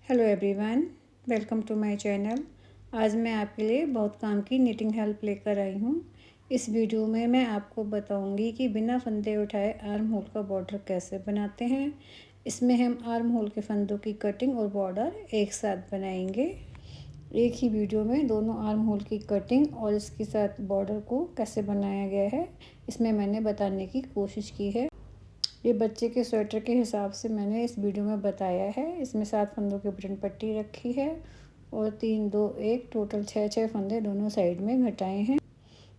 Hello everyone, welcome to my channel. आज मैं आपके लिए बहुत काम की निटिंग हेल्प लेकर आई हूँ। इस वीडियो में मैं आपको बताऊँगी कि बिना फंदे उठाए आर्म होल का बॉर्डर कैसे बनाते हैं। इसमें हम आर्म होल के फंदों की कटिंग और बॉर्डर एक साथ बनाएंगे। एक ही वीडियो में दोनों आर्म होल की कटिंग और इसके साथ बॉर्डर को कैसे बनाया गया है, इसमें मैंने बताने की कोशिश की है। ये बच्चे के स्वेटर के हिसाब से मैंने इस वीडियो में बताया है। इसमें 7 फंदों की बटन पट्टी रखी है और 3 2 1 टोटल 6 फंदे दोनों साइड में घटाए हैं।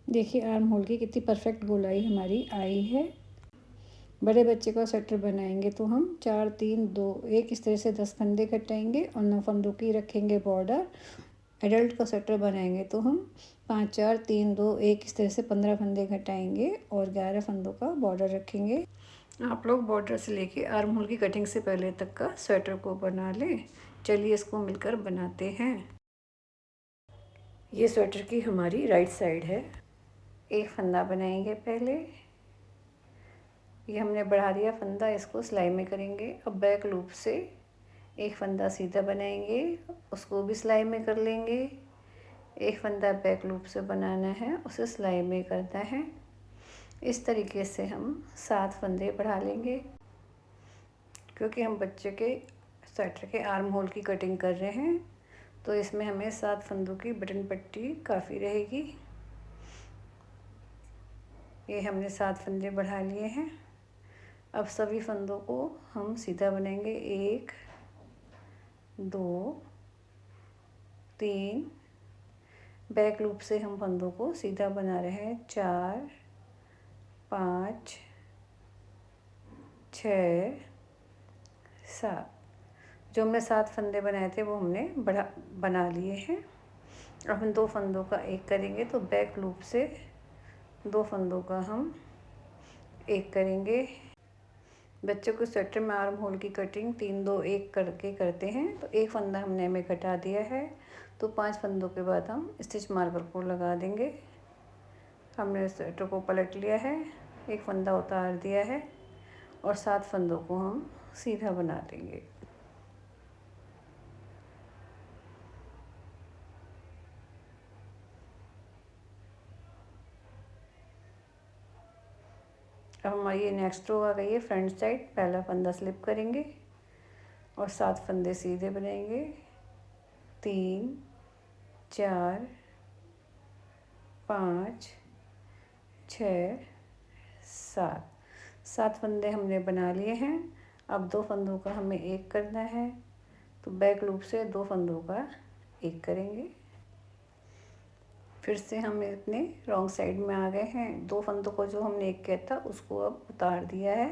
देखिए आर्म होल की कितनी परफेक्ट गोलाई हमारी आई है। बड़े बच्चे का स्वेटर बनाएंगे तो हम 4 3 2 1 इस तरह से 10 फंदे घटाएंगे और 9 फंदों की रखेंगे बॉर्डर। एडल्ट का स्वेटर बनाएंगे तो हम 5 4 3 2 1 इस तरह से 15 फंदे घटाएंगे और 11 फंदों का बॉर्डर रखेंगे। आप लोग बॉर्डर से लेके आर्म होल की कटिंग से पहले तक का स्वेटर को बना लें। चलिए इसको मिलकर बनाते हैं। ये स्वेटर की हमारी राइट साइड है। एक फंदा बनाएंगे पहले। ये हमने बढ़ा दिया फंदा, इसको सिलाई में करेंगे। अब बैक लूप से एक फंदा सीधा बनाएंगे, उसको भी सिलाई में कर लेंगे। एक फंदा बैक लूप से बनाना है, उसे सिलाई में करना है। इस तरीके से हम 7 फंदे बढ़ा लेंगे। क्योंकि हम बच्चे के स्वेटर के आर्म होल की कटिंग कर रहे हैं तो इसमें हमें 7 फंदों की बटन पट्टी काफ़ी रहेगी। ये हमने 7 फंदे बढ़ा लिए हैं। अब सभी फंदों को हम सीधा बनाएंगे। 1 2 3, बैक लूप से हम फंदों को सीधा बना रहे हैं। 4 5 6 7, जो हमने 7 फंदे बनाए थे वो हमने बना लिए हैं। अब हम 2 फंदों का एक करेंगे तो बैक लूप से 2 फंदों का हम एक करेंगे। बच्चों के स्वेटर में आर्म होल की कटिंग 3 2 1 करके करते हैं तो एक फंदा हमने हमें घटा दिया है तो 5 फंदों के बाद हम स्टिच मार्कर को लगा देंगे। हमने स्वेटर को पलट लिया है, एक फंदा उतार दिया है और 7 फंदों को हम सीधा बना देंगे। अब हमारी ये नेक्स्ट रो आ गई है। फ्रंट साइड पहला फंदा स्लिप करेंगे और 7 फंदे सीधे बनाएंगे। 3 4 5 6 7 फंदे हमने बना लिए हैं। अब 2 फंदों का हमें एक करना है तो बैक लूप से 2 फंदों का एक करेंगे। फिर से हम अपने रॉन्ग साइड में आ गए हैं। 2 फंदों को जो हमने एक किया था उसको अब उतार दिया है।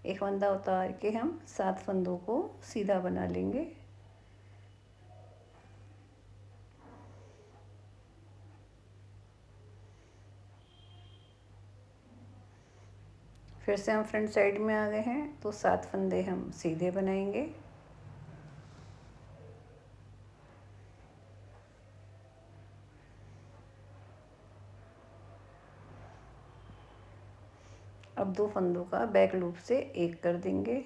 एक फंदा उतार के हम 7 फंदों को सीधा बना लेंगे। फिर से हम फ्रंट साइड में आ गए हैं तो 7 फंदे हम सीधे बनाएंगे। अब 2 फंदों का बैक लूप से एक कर देंगे।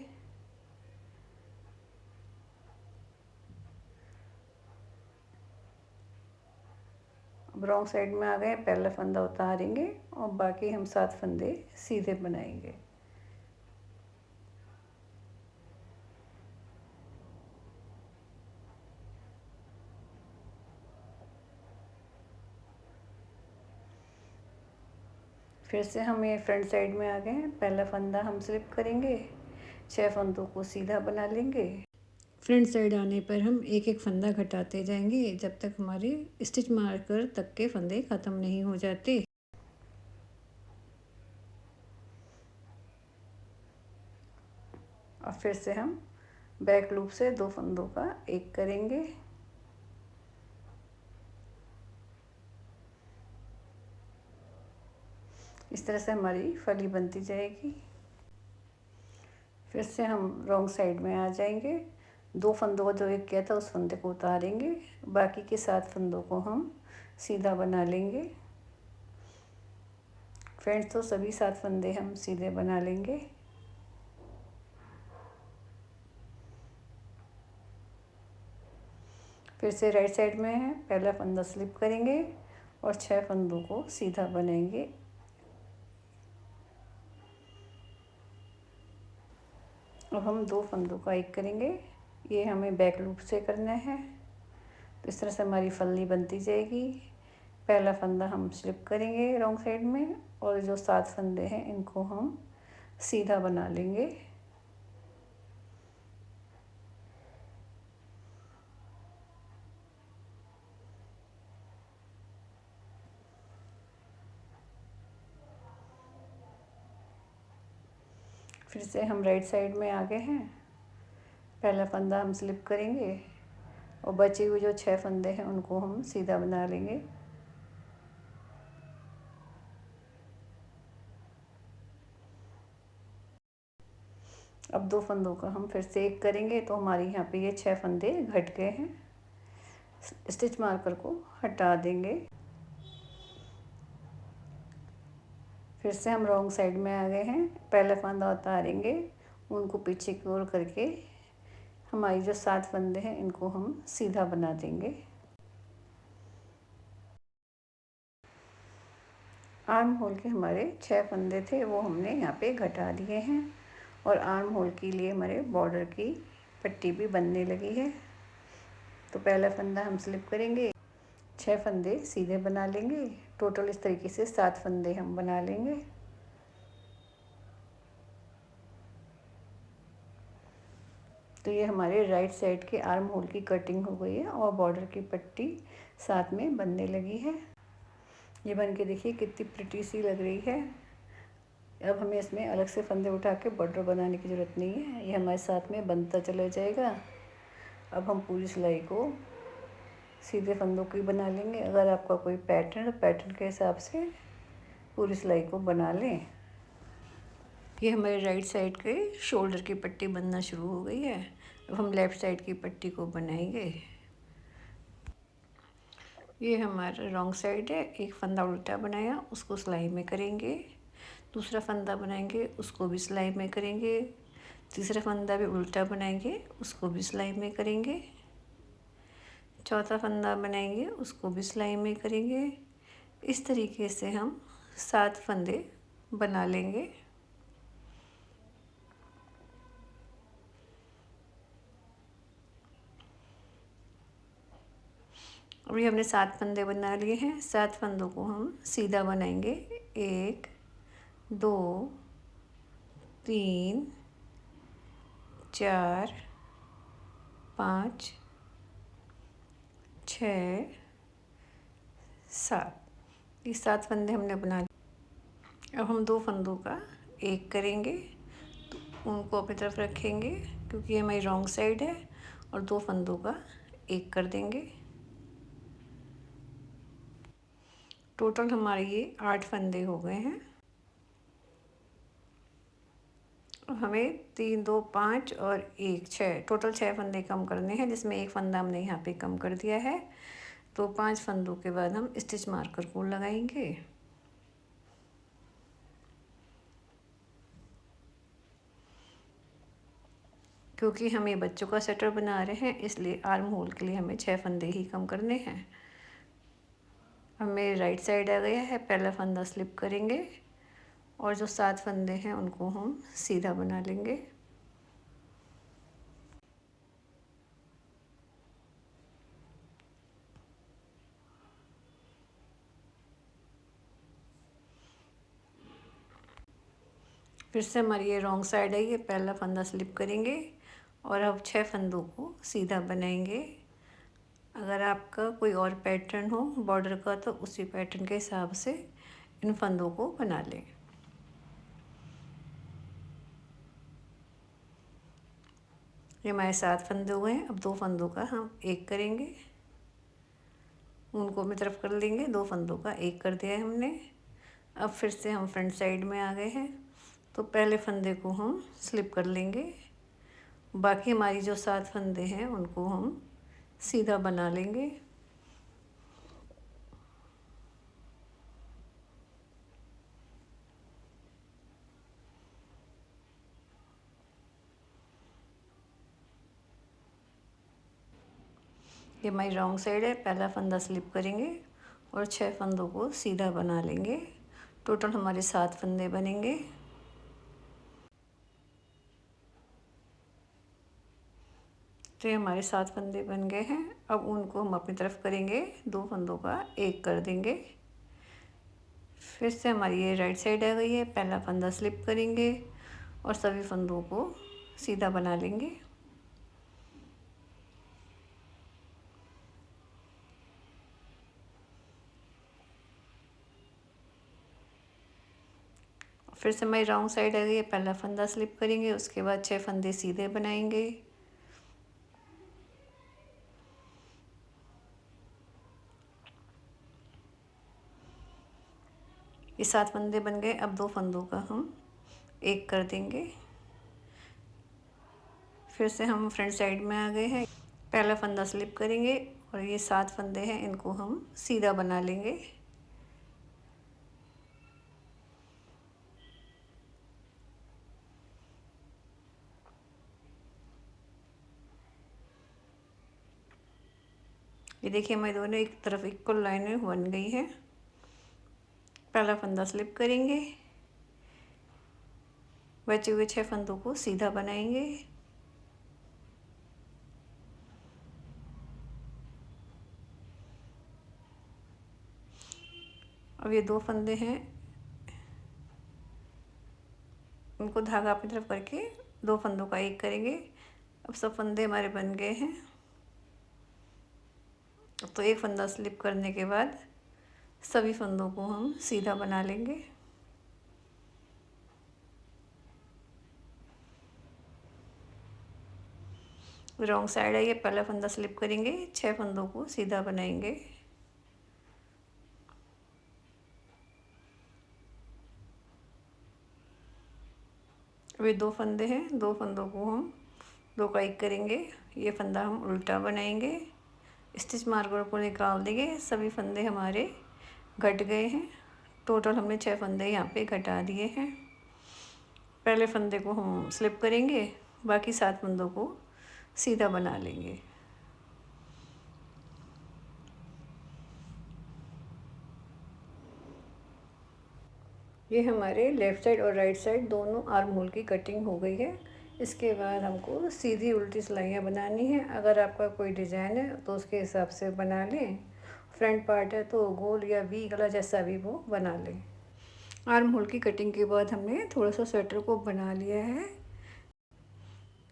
अब रॉन्ग साइड में आ गए, पहला फंदा उतारेंगे और बाकी हम 7 फंदे सीधे बनाएंगे। फिर से हम ये फ्रंट साइड में आ गए हैं। पहला फंदा हम स्लिप करेंगे, 6 फंदों को सीधा बना लेंगे। फ्रंट साइड आने पर हम एक एक फंदा घटाते जाएंगे जब तक हमारे स्टिच मार्कर तक के फंदे ख़त्म नहीं हो जाते। और फिर से हम बैक लूप से 2 फंदों का एक करेंगे। इस तरह से हमारी फली बनती जाएगी। फिर से हम रॉन्ग साइड में आ जाएंगे। 2 फंदों को जो एक किया था उस फंदे को उतारेंगे, बाकी के 7 फंदों को हम सीधा बना लेंगे। फ्रेंड्स, तो सभी 7 फंदे हम सीधे बना लेंगे। फिर से राइट साइड में है, पहला फंदा स्लिप करेंगे और 6 फंदों को सीधा बनाएंगे। अब हम 2 फंदों का एक करेंगे, ये हमें बैक लूप से करना है। तो इस तरह से हमारी फल्ली बनती जाएगी। पहला फंदा हम स्लिप करेंगे रॉन्ग साइड में और जो 7 फंदे हैं इनको हम सीधा बना लेंगे। फिर से हम राइट साइड में आ गए हैं, पहला फंदा हम स्लिप करेंगे और बचे हुए जो 6 फंदे हैं उनको हम सीधा बना लेंगे। अब 2 फंदों का हम फिर से एक करेंगे तो हमारे यहाँ पे ये 6 फंदे घट गए हैं। स्टिच मार्कर को हटा देंगे। फिर से हम रॉन्ग साइड में आ गए हैं, पहला फंदा उतारेंगे, उनको पीछे की ओर करके हमारी जो 7 फंदे हैं इनको हम सीधा बना देंगे। आर्म होल के हमारे 6 फंदे थे वो हमने यहाँ पे घटा दिए हैं और आर्म होल के लिए हमारे बॉर्डर की पट्टी भी बनने लगी है। तो पहला फंदा हम स्लिप करेंगे, 6 फंदे सीधे बना लेंगे। टोटल इस तरीके से 7 फंदे हम बना लेंगे। तो ये हमारे राइट साइड के आर्म होल की कटिंग हो गई है और बॉर्डर की पट्टी साथ में बनने लगी है। ये बन के देखिए कितनी प्रिटी सी लग रही है। अब हमें इसमें अलग से फंदे उठा के बॉर्डर बनाने की ज़रूरत नहीं है, ये हमारे साथ में बनता चला जाएगा। अब हम पूरी सिलाई को सीधे फंदों की बना लेंगे। अगर आपका कोई पैटर्न के हिसाब से पूरी सिलाई को बना लें। ये हमारे राइट साइड के शोल्डर की पट्टी बनना शुरू हो गई है। अब हम लेफ़्ट साइड की पट्टी को बनाएंगे। ये हमारा रॉन्ग साइड है, एक फंदा उल्टा बनाया उसको सिलाई में करेंगे, दूसरा फंदा बनाएंगे उसको भी सिलाई में करेंगे, तीसरा फंदा भी उल्टा बनाएंगे उसको भी सिलाई में करेंगे, चौथा फंदा बनाएंगे उसको भी सिलाई में करेंगे। इस तरीके से हम 7 फंदे बना लेंगे। अभी हमने 7 फंदे बना लिए हैं। 7 फंदों को हम सीधा बनाएंगे। 1 2 3 4 5 6 7, ये 7 फंदे हमने बना लिए। अब हम 2 फंदों का एक करेंगे, तो उनको अपनी तरफ रखेंगे क्योंकि ये हमारी रॉन्ग साइड है, और 2 फंदों का एक कर देंगे। टोटल हमारे ये 8 फंदे हो गए हैं। हमें 3 2 5 और 1 6, टोटल 6 फंदे कम करने हैं, जिसमें एक फंदा हमने यहाँ पे कम कर दिया है। तो 5 फंदों के बाद हम स्टिच मार्कर को लगाएंगे। क्योंकि हम ये बच्चों का स्वेटर बना रहे हैं इसलिए आर्म होल के लिए हमें 6 फंदे ही कम करने हैं। हमें राइट साइड आ गया है, पहला फंदा स्लिप करेंगे और जो 7 फंदे हैं उनको हम सीधा बना लेंगे। फिर से हमारी ये रॉन्ग साइड है, ये पहला फंदा स्लिप करेंगे और अब 6 फंदों को सीधा बनाएंगे। अगर आपका कोई और पैटर्न हो बॉर्डर का तो उसी पैटर्न के हिसाब से इन फंदों को बना लें। ये हमारे 7 फंदे हुए हैं। अब 2 फंदों का हम एक करेंगे, उनको अपनी तरफ कर लेंगे। 2 फंदों का एक कर दिया है हमने। अब फिर से हम फ्रंट साइड में आ गए हैं, तो पहले फंदे को हम स्लिप कर लेंगे, बाकी हमारी जो 7 फंदे हैं उनको हम सीधा बना लेंगे। ये हमारी रॉन्ग साइड है, पहला फंदा स्लिप करेंगे और 6 फंदों को सीधा बना लेंगे। टोटल हमारे 7 फंदे बनेंगे। तो ये हमारे 7 फंदे बन गए हैं। अब उनको हम अपनी तरफ करेंगे, 2 फंदों का एक कर देंगे। फिर से हमारी ये राइट साइड आ गई है, पहला फंदा स्लिप करेंगे और सभी फंदों को सीधा बना लेंगे। फिर से हमारी राउंड साइड आ गई है, पहला फंदा स्लिप करेंगे, उसके बाद 6 फंदे सीधे बनाएंगे। ये 7 फंदे बन गए। अब 2 फंदों का हम एक कर देंगे। फिर से हम फ्रंट साइड में आ गए हैं, पहला फंदा स्लिप करेंगे और ये 7 फंदे हैं, इनको हम सीधा बना लेंगे। ये देखिए हमारी दोनों एक तरफ इक्वल लाइनें बन गई है। पहला फंदा स्लिप करेंगे, बचे हुए 6 फंदों को सीधा बनाएंगे। अब ये 2 फंदे हैं, उनको धागा अपनी तरफ करके 2 फंदों का एक करेंगे। अब सब फंदे हमारे बन गए हैं। तो एक फंदा स्लिप करने के बाद सभी फंदों को हम सीधा बना लेंगे। रॉन्ग साइड है, ये पहला फंदा स्लिप करेंगे, 6 फंदों को सीधा बनाएंगे। अभी 2 फंदे हैं, 2 फंदों को हम 2 का एक करेंगे। ये फंदा हम उल्टा बनाएंगे, स्टिच मार्कर को निकाल देंगे। सभी फंदे हमारे घट गए हैं। टोटल हमने 6 फंदे यहाँ पे घटा दिए हैं। पहले फंदे को हम स्लिप करेंगे, बाकी 7 फंदों को सीधा बना लेंगे। ये हमारे लेफ़्ट साइड और राइट साइड दोनों आर्म होल की कटिंग हो गई है। इसके बाद हमको सीधी उल्टी सिलाइयाँ बनानी है। अगर आपका कोई डिज़ाइन है तो उसके हिसाब से बना लें। फ्रंट पार्ट है तो गोल या वी गला जैसा भी वो बना लें। आर्म होल की कटिंग के बाद हमने थोड़ा सा स्वेटर को बना लिया है।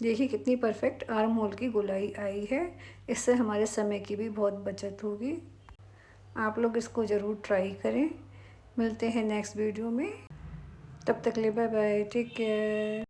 देखिए कितनी परफेक्ट आर्म होल की गोलाई आई है। इससे हमारे समय की भी बहुत बचत होगी। आप लोग इसको ज़रूर ट्राई करें। मिलते हैं नेक्स्ट वीडियो में। तब तक ले बाय बाय, टेक केयर।